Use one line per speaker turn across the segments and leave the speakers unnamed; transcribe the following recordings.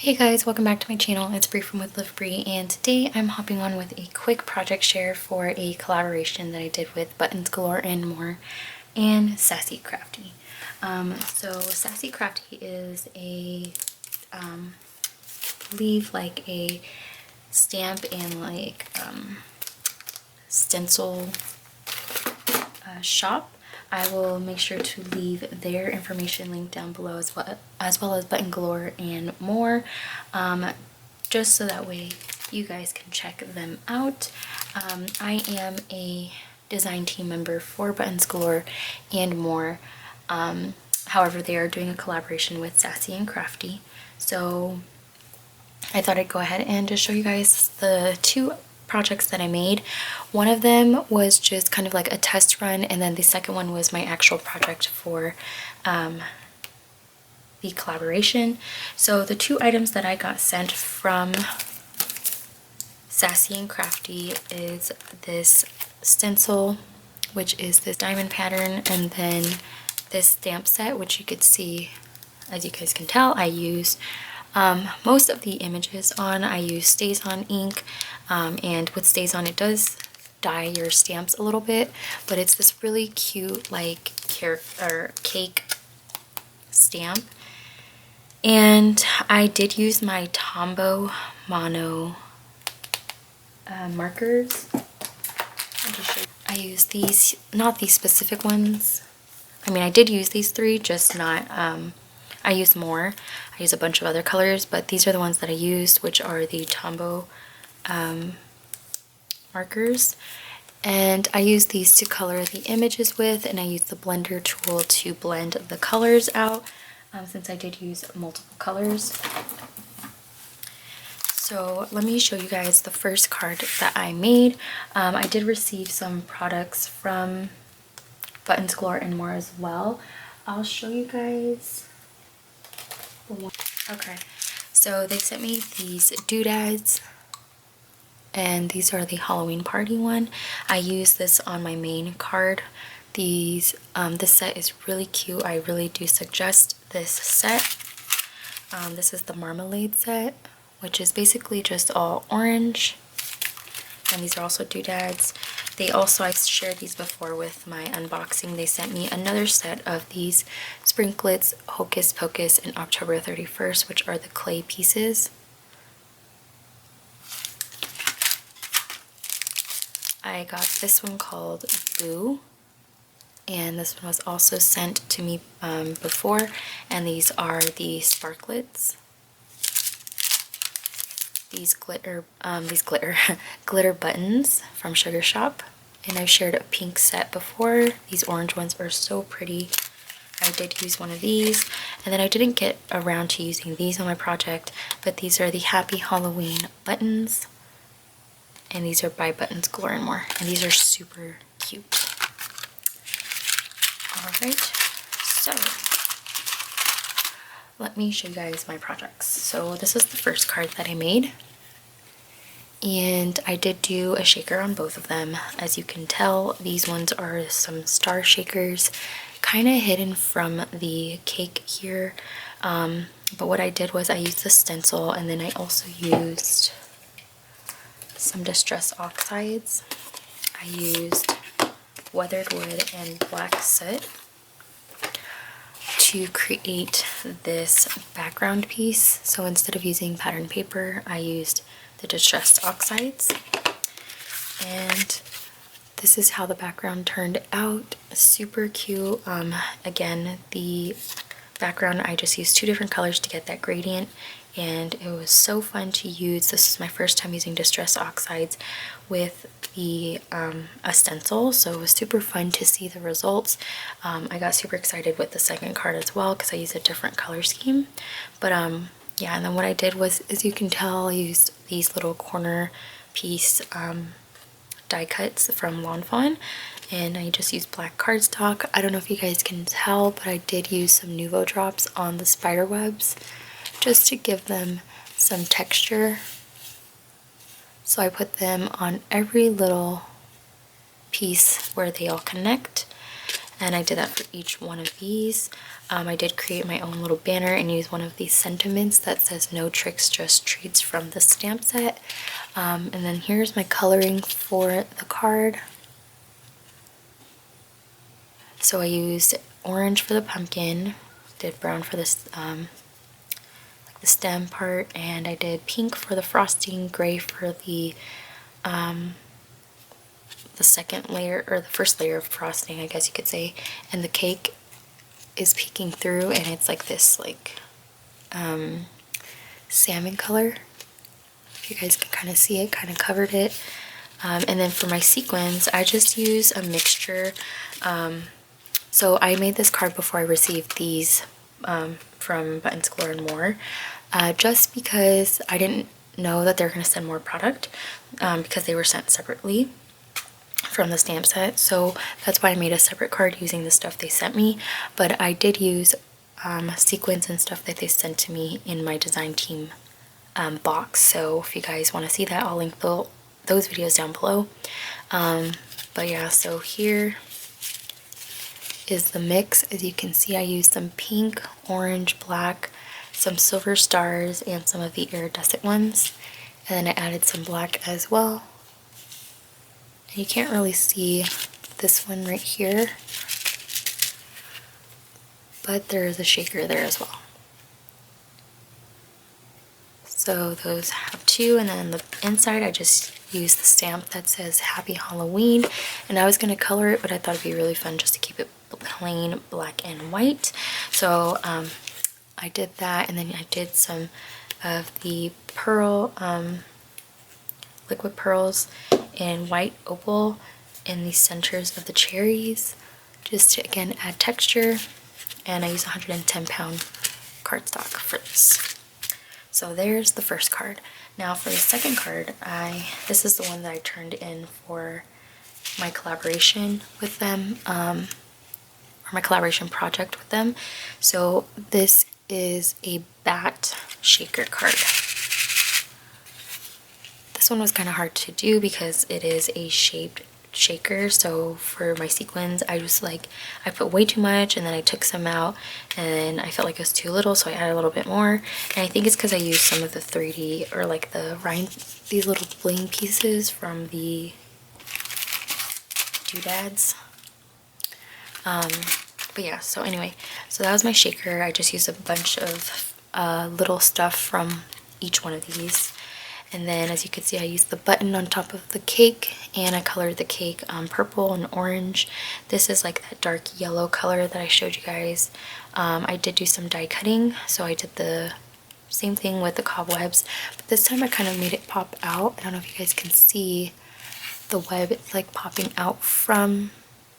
Hey guys, welcome back to my channel. It's Bree from With Live Bree, and today I'm hopping on with a quick project share for a collaboration that I did with Buttons Galore and More and Sassy Crafty. So Sassy Crafty is a, I believe like a stamp and like stencil shop. I will make sure to leave their information linked down below as well as Button Galore and More, just so that way you guys can check them out. I am a design team member for Buttons Galore and More. However, they are doing a collaboration with Sassy and Crafty, so I thought I'd go ahead and just show you guys the two projects that I made. One of them was just kind of like a test run, and then the second one was my actual project for the collaboration. So the two items that I got sent from Sassy and Crafty is this stencil, which is this diamond pattern, and then this stamp set, which you could see, as you guys can tell, I use most of the images on. I use StazOn ink, and with StazOn it does dye your stamps a little bit, but it's this really cute like cake stamp. And I did use my Tombow Mono markers. I'll just show you. I use these, not these specific ones. I mean, I did use these three, just not I used more. I use a bunch of other colors, but these are the ones that I used, which are the Tombow markers. And I use these to color the images with, and I use the blender tool to blend the colors out, since I did use multiple colors. So let me show you guys the first card that I made. I did receive some products from Buttons Galore and More as well. I'll show you guys. Okay, so they sent me these doodads, and these are the Halloween party one. I use this on my main card. This set is really cute. I really do suggest this set. This is the marmalade set, which is basically just all orange, and these are also doodads. They also, I shared these before with my unboxing, they sent me another set of these Sprinklets Hocus Pocus and October 31st, which are the clay pieces. I got this one called Boo, and this one was also sent to me before, and these are the Sparklets. These glitter glitter buttons from Sugar Shop, and I've shared a pink set before. These orange ones are so pretty. I did use one of these, and then I didn't get around to using these on my project, but these are the Happy Halloween buttons, and these are by Buttons Galore and More, and these are super cute. Alright, so let me show you guys my projects. So this is the first card that I made, and I did do a shaker on both of them. As you can tell, these ones are some star shakers, kind of hidden from the cake here, but what I did was I used the stencil, and then I also used some distress oxides. I used weathered wood and black soot to create this background piece. So instead of using pattern paper, I used the distressed oxides, and this is how the background turned out. Super cute. Again, the background, I just used two different colors to get that gradient, and it was so fun to use. This is my first time using distressed oxides with the a stencil, so it was super fun to see the results. I got super excited with the second card as well because I used a different color scheme, but yeah. And then what I did was, as you can tell, I used these little corner piece die cuts from Lawn Fawn, and I just used black cardstock. I don't know if you guys can tell, but I did use some Nuvo drops on the spider webs just to give them some texture. So I put them on every little piece where they all connect, and I did that for each one of these. I did create my own little banner and use one of these sentiments that says no tricks, just treats from the stamp set. And then here's my coloring for the card. So I used orange for the pumpkin, did brown for this the stem part, and I did pink for the frosting, gray for the second layer, or the first layer of frosting, I guess you could say. And the cake is peeking through, and it's like this salmon color. If you guys can kind of see it, kind of covered it. And then for my sequins, I just use a mixture. So I made this card before I received these from Buttons Galore and More, just because I didn't know that they're going to send more product, because they were sent separately from the stamp set. So that's why I made a separate card using the stuff they sent me. But I did use sequins and stuff that they sent to me in my design team box. So if you guys want to see that, I'll link those videos down below. But yeah, so here is the mix. As you can see, I used some pink, orange, black, some silver stars, and some of the iridescent ones. And then I added some black as well. And you can't really see this one right here, but there is a shaker there as well. So those have two, and then on the inside I just used the stamp that says Happy Halloween, and I was going to color it, but I thought it'd be really fun just to keep it plain black and white. So I did that, and then I did some of the pearl liquid pearls in white opal in the centers of the cherries, just to again add texture. And I use 110-pound cardstock for this. So there's the first card. Now for the second card, this is the one that I turned in for my collaboration with them, or my collaboration project with them. So this is a bat shaker card. This one was kind of hard to do because it is a shaped shaker. So for my sequins, I put way too much, and then I took some out, and I felt like it was too little, so I added a little bit more. And I think it's because I used some of the 3D, or like these little bling pieces from the doodads. But yeah, so anyway, so that was my shaker. I just used a bunch of little stuff from each one of these. And then, as you can see, I used the button on top of the cake, and I colored the cake purple and orange. This is like that dark yellow color that I showed you guys. I did do some die cutting, so I did the same thing with the cobwebs, but this time I kind of made it pop out. I don't know if you guys can see the web. It's like popping out from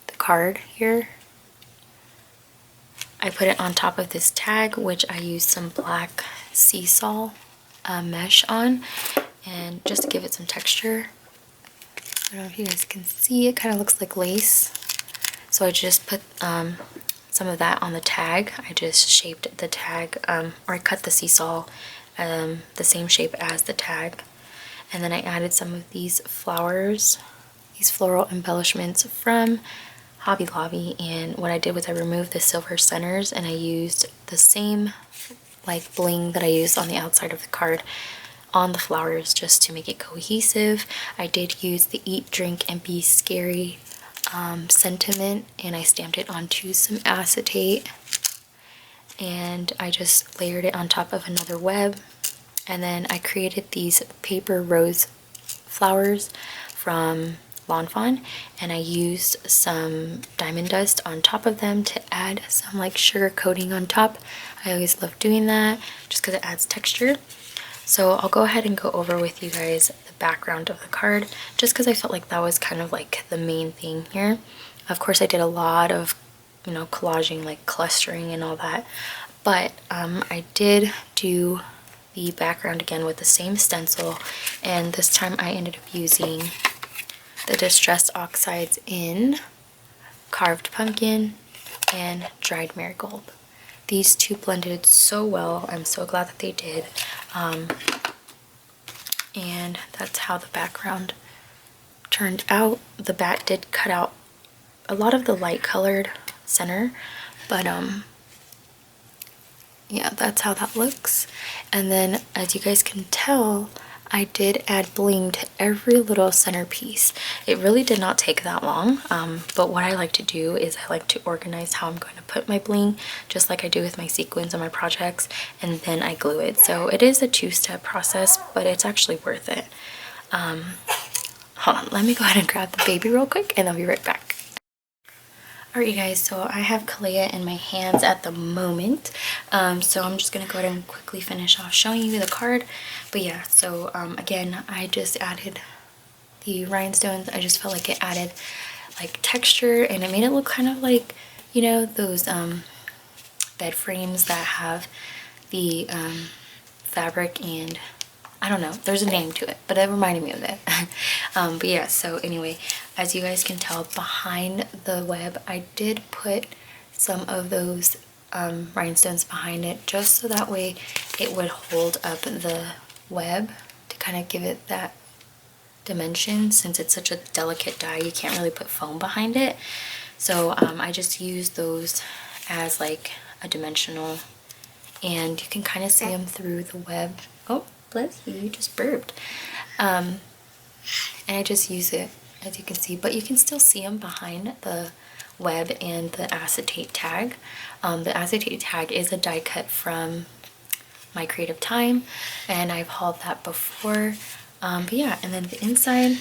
the card here. I put it on top of this tag, which I used some black seesaw mesh on, and just to give it some texture. I don't know if you guys can see, it kind of looks like lace. So I just put some of that on the tag. I just shaped the tag, or I cut the seesaw the same shape as the tag. And then I added some of these flowers, these floral embellishments from Hobby Lobby, and what I did was I removed the silver centers, and I used the same like bling that I used on the outside of the card on the flowers just to make it cohesive. I did use the Eat, Drink, and Be Scary sentiment, and I stamped it onto some acetate, and I just layered it on top of another web. And then I created these paper rose flowers from Lawn Fawn, and I used some diamond dust on top of them to add some like sugar coating on top. I always love doing that just because it adds texture. So I'll go ahead and go over with you guys the background of the card, just because I felt like that was kind of like the main thing here. Of course I did a lot of, you know, collaging, like clustering and all that, but I did do the background again with the same stencil, and this time I ended up using the Distressed Oxides in Carved Pumpkin and Dried Marigold. These two blended so well. I'm so glad that they did. And that's how the background turned out. The bat did cut out a lot of the light colored center, but yeah, that's how that looks. And then as you guys can tell, I did add bling to every little centerpiece. It really did not take that long, but what I like to do is I like to organize how I'm going to put my bling, just like I do with my sequins and my projects, and then I glue it. So it is a two-step process, but it's actually worth it. Hold on, let me go ahead and grab the baby real quick and I'll be right back. Alright, you guys, so I have Kalea in my hands at the moment, so I'm just going to go ahead and quickly finish off showing you the card. But yeah, so again, I just added the rhinestones. I just felt like it added like texture, and it made it look kind of like, you know, those bed frames that have the fabric, and I don't know, there's a name to it, but it reminded me of that. But yeah, so anyway, as you guys can tell, behind the web, I did put some of those rhinestones behind it, just so that way it would hold up the web to kind of give it that dimension. Since it's such a delicate dye, you can't really put foam behind it. So I just used those as like a dimensional, and you can kind of see them through the web. Oh, bless you, you just burped. And I just use it, as you can see, but you can still see them behind the web and the acetate tag. The acetate tag is a die cut from my creative time, and I've hauled that before. But yeah, and then the inside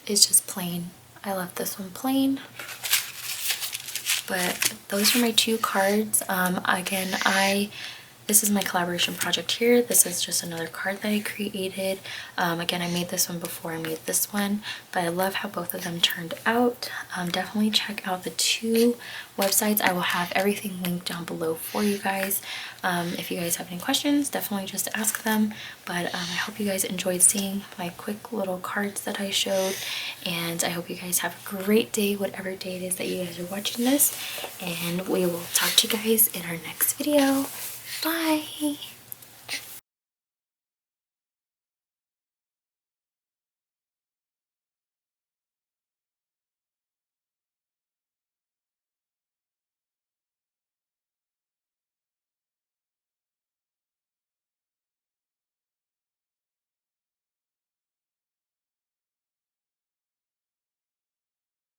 is just plain. I left this one plain. But those are my two cards. Again, this is my collaboration project here. This is just another card that I created. Again, I made this one before I made this one, but I love how both of them turned out. Definitely check out the two websites. I will have everything linked down below for you guys. If you guys have any questions, definitely just ask them. But I hope you guys enjoyed seeing my quick little cards that I showed, and I hope you guys have a great day, whatever day it is that you guys are watching this, and we will talk to you guys in our next video. Bye!